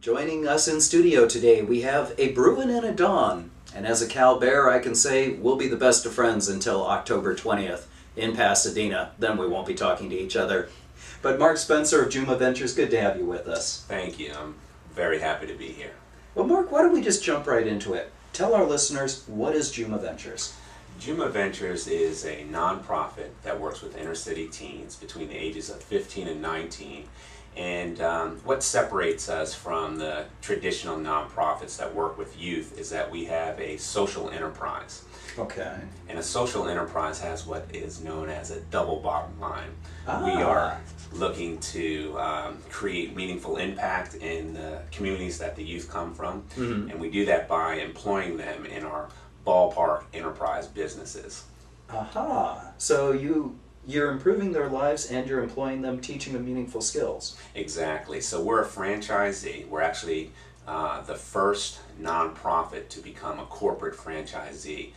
Joining us in studio today, we have a Bruin and a Dawn. And as a Cal Bear, I can say we'll be the best of friends until October 20th in Pasadena. Then we won't be talking to each other. But Marc Spencer of Juma Ventures, good to have you with us. Thank you. I'm very happy to be here. Well, Marc, why don't we just jump right into it? Tell our listeners, what is Juma Ventures? Juma Ventures is a nonprofit that works with inner city teens between the ages of 15 and 19. And what separates us from the traditional nonprofits that work with youth is that we have a social enterprise. Okay. And a social enterprise has what is known as a double bottom line. We are looking to create meaningful impact in the communities that the youth come from, and we do that by employing them in our ballpark enterprise businesses. Aha! So you're improving their lives and you're employing them, teaching them meaningful skills. Exactly. So we're a franchisee. We're actually the first nonprofit to become a corporate franchisee.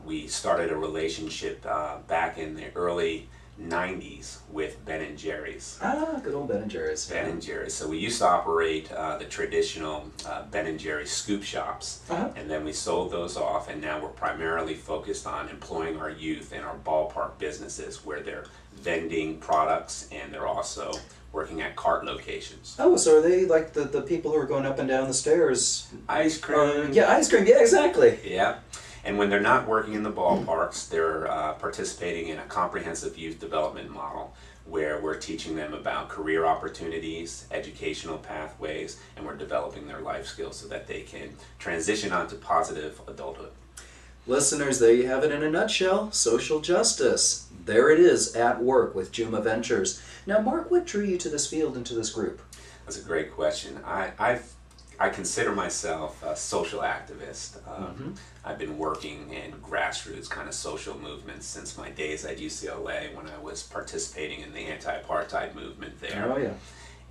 We started a relationship back in the early 90s with Ben & Jerry's. Ah, good old Ben & Jerry's. Ben & Jerry's. So we used to operate the traditional Ben & Jerry's scoop shops, and then we sold those off, and now we're primarily focused on employing our youth in our ballpark businesses where they're vending products and they're also working at cart locations. Oh, so are they like the people who are going up and down the stairs? Ice cream. Yeah, ice cream. Yeah, exactly. Yeah. And when they're not working in the ballparks, they're participating in a comprehensive youth development model where we're teaching them about career opportunities, educational pathways, and we're developing their life skills so that they can transition onto positive adulthood. Listeners, there you have it in a nutshell. Social justice. There it is at work with Juma Ventures. Now, Marc, what drew you to this field and to this group? That's a great question. I consider myself a social activist. I've been working in grassroots kind of social movements since my days at UCLA when I was participating in the anti-apartheid movement there. Oh, yeah.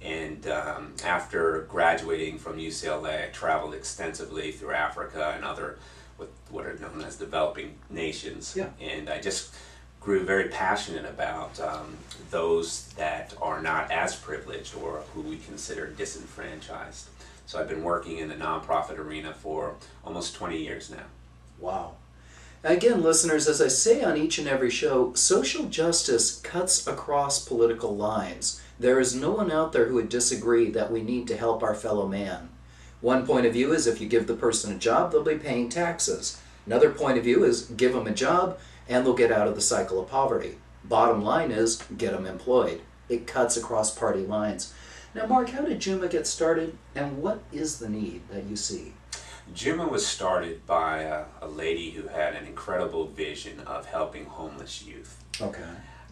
And after graduating from UCLA, I traveled extensively through Africa and other what are known as developing nations. Yeah. And I just grew very passionate about those that are not as privileged or who we consider disenfranchised. So I've been working in the nonprofit arena for almost 20 years now. Wow. Again, listeners, as I say on each and every show, social justice cuts across political lines. There is no one out there who would disagree that we need to help our fellow man. One point of view is if you give the person a job, they'll be paying taxes. Another point of view is give them a job and they'll get out of the cycle of poverty. Bottom line is get them employed. It cuts across party lines. Now, Marc, how did Juma get started, and what is the need that you see? Juma was started by a lady who had an incredible vision of helping homeless youth. Okay.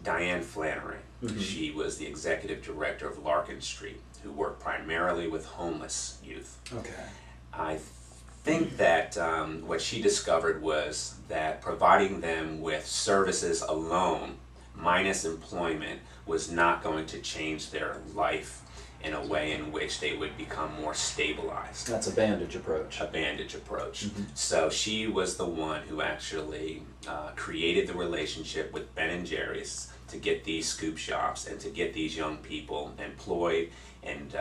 Diane Flannery. She was the executive director of Larkin Street, who worked primarily with homeless youth. Okay. I think that what she discovered was that providing them with services alone, minus employment, was not going to change their life in a way in which they would become more stabilized. That's a bandage approach. A bandage approach. So she was the one who actually created the relationship with Ben & Jerry's to get these scoop shops and to get these young people employed and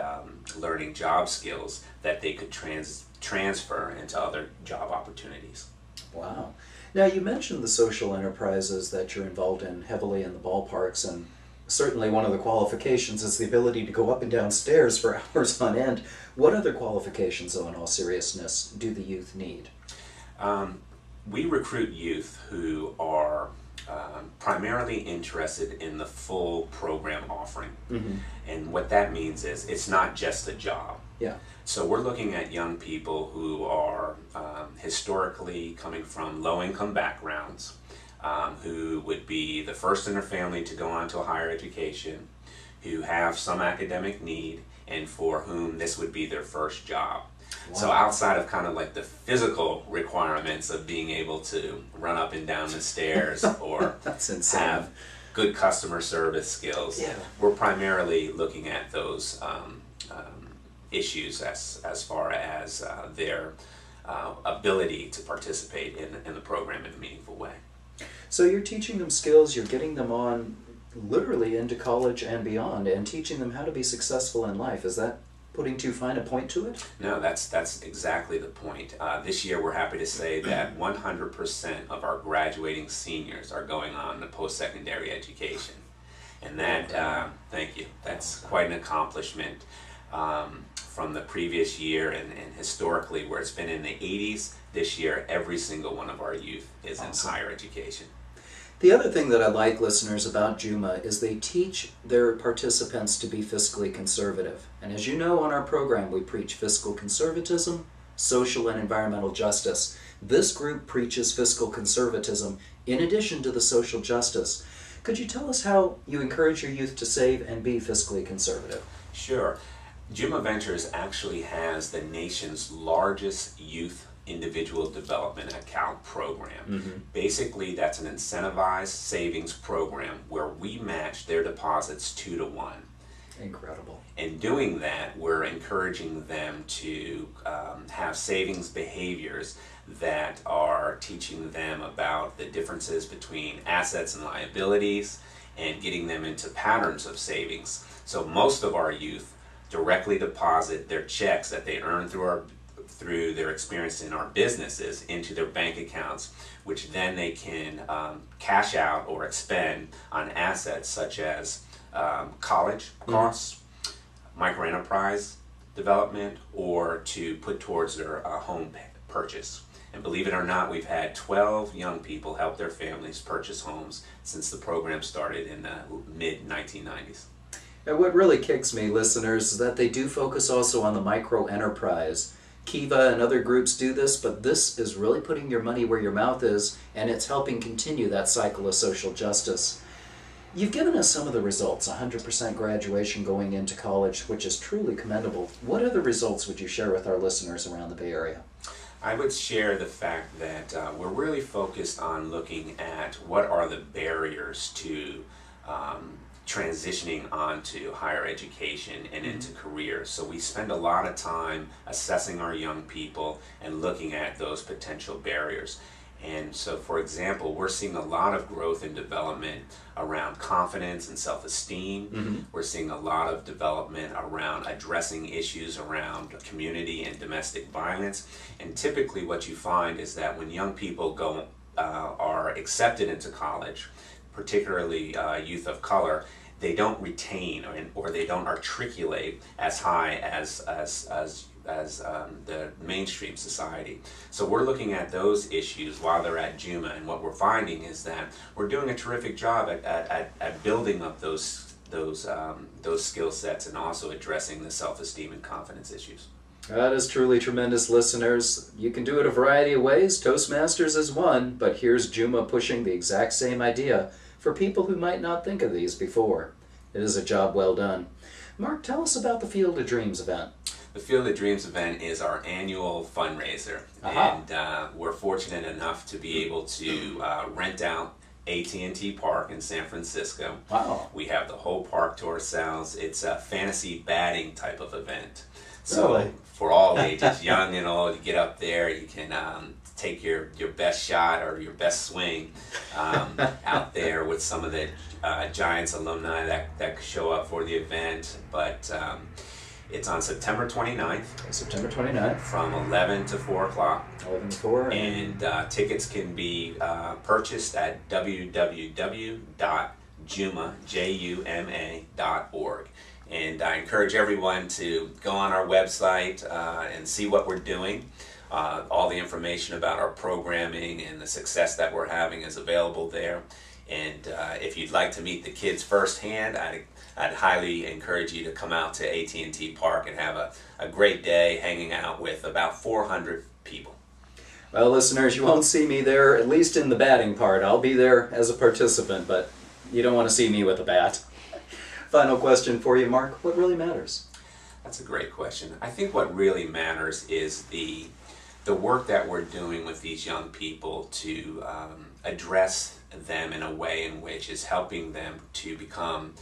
learning job skills that they could transfer into other job opportunities. Wow. Now, you mentioned the social enterprises that you're involved in heavily in the ballparks, and certainly one of the qualifications is the ability to go up and down stairs for hours on end. What other qualifications, though, in all seriousness, do the youth need? We recruit youth who are primarily interested in the full program offering. And what that means is it's not just a job. Yeah. So we're looking at young people who are historically coming from low-income backgrounds, who would be the first in their family to go on to a higher education, who have some academic need, and for whom this would be their first job. Wow. So outside of kind of like the physical requirements of being able to run up and down the stairs or That's insane. Have good customer service skills, we're primarily looking at those issues as far as their ability to participate in the program in a meaningful way. So you're teaching them skills, you're getting them on literally into college and beyond, and teaching them how to be successful in life. Is that putting too fine a point to it? No, that's exactly the point. This year we're happy to say that 100% of our graduating seniors are going on to post-secondary education. And that, thank you, that's quite an accomplishment from the previous year and historically where it's been in the 80s. This year, every single one of our youth is in higher education. The other thing that I like, listeners, about Juma is they teach their participants to be fiscally conservative. And as you know, on our program, we preach fiscal conservatism, social and environmental justice. This group preaches fiscal conservatism in addition to the social justice. Could you tell us how you encourage your youth to save and be fiscally conservative? Sure. Juma Ventures actually has the nation's largest youth individual development account program. Basically, that's an incentivized savings program where we match their deposits 2 to 1. Incredible. In doing that, we're encouraging them to have savings behaviors that are teaching them about the differences between assets and liabilities and getting them into patterns of savings. So most of our youth directly deposit their checks that they earn through their experience in our businesses into their bank accounts, which then they can cash out or expend on assets such as college costs, microenterprise development, or to put towards their home purchase. And believe it or not, we've had 12 young people help their families purchase homes since the program started in the mid-1990s. And what really kicks me, listeners, is that they do focus also on the micro-enterprise. Kiva and other groups do this, but this is really putting your money where your mouth is, and it's helping continue that cycle of social justice. You've given us some of the results, 100% graduation going into college, which is truly commendable. What other results would you share with our listeners around the Bay Area? I would share the fact that we're really focused on looking at what are the barriers to transitioning onto higher education and into careers. So we spend a lot of time assessing our young people and looking at those potential barriers. And so, for example, we're seeing a lot of growth and development around confidence and self-esteem. We're seeing a lot of development around addressing issues around community and domestic violence. And typically what you find is that when young people are accepted into college, particularly youth of color, they don't retain or they don't articulate as high as the mainstream society. So we're looking at those issues while they're at Juma, and what we're finding is that we're doing a terrific job at building up those skill sets and also addressing the self-esteem and confidence issues. That is truly tremendous, listeners. You can do it a variety of ways. Toastmasters is one, but here's Juma pushing the exact same idea for people who might not think of these before. It is a job well done. Mark, tell us about the Field of Dreams event. The Field of Dreams event is our annual fundraiser, and we're fortunate enough to be able to rent out AT&T Park in San Francisco. Wow. We have the whole park to ourselves. It's a fantasy batting type of event. So really? For all ages, young and old, you get up there, you can take your best shot or your best swing out there with some of the Giants alumni that show up for the event. But it's on September 29th. September 29th. From 11 to 4 o'clock. 11 to 4. And tickets can be purchased at www.juma.org. And I encourage everyone to go on our website and see what we're doing. All the information about our programming and the success that we're having is available there. And if you'd like to meet the kids firsthand, I'd highly encourage you to come out to AT&T Park and have a great day hanging out with about 400 people. Well, listeners, you won't see me there, at least in the batting part. I'll be there as a participant, but you don't want to see me with a bat. Final question for you, Mark. What really matters? That's a great question. I think what really matters is the work that we're doing with these young people to address them in a way in which is helping them to become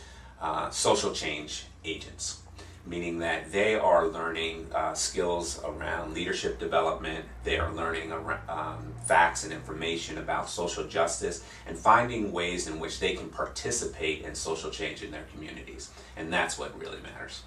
social change agents, meaning that they are learning skills around leadership development, they are learning facts and information about social justice, and finding ways in which they can participate in social change in their communities. And that's what really matters.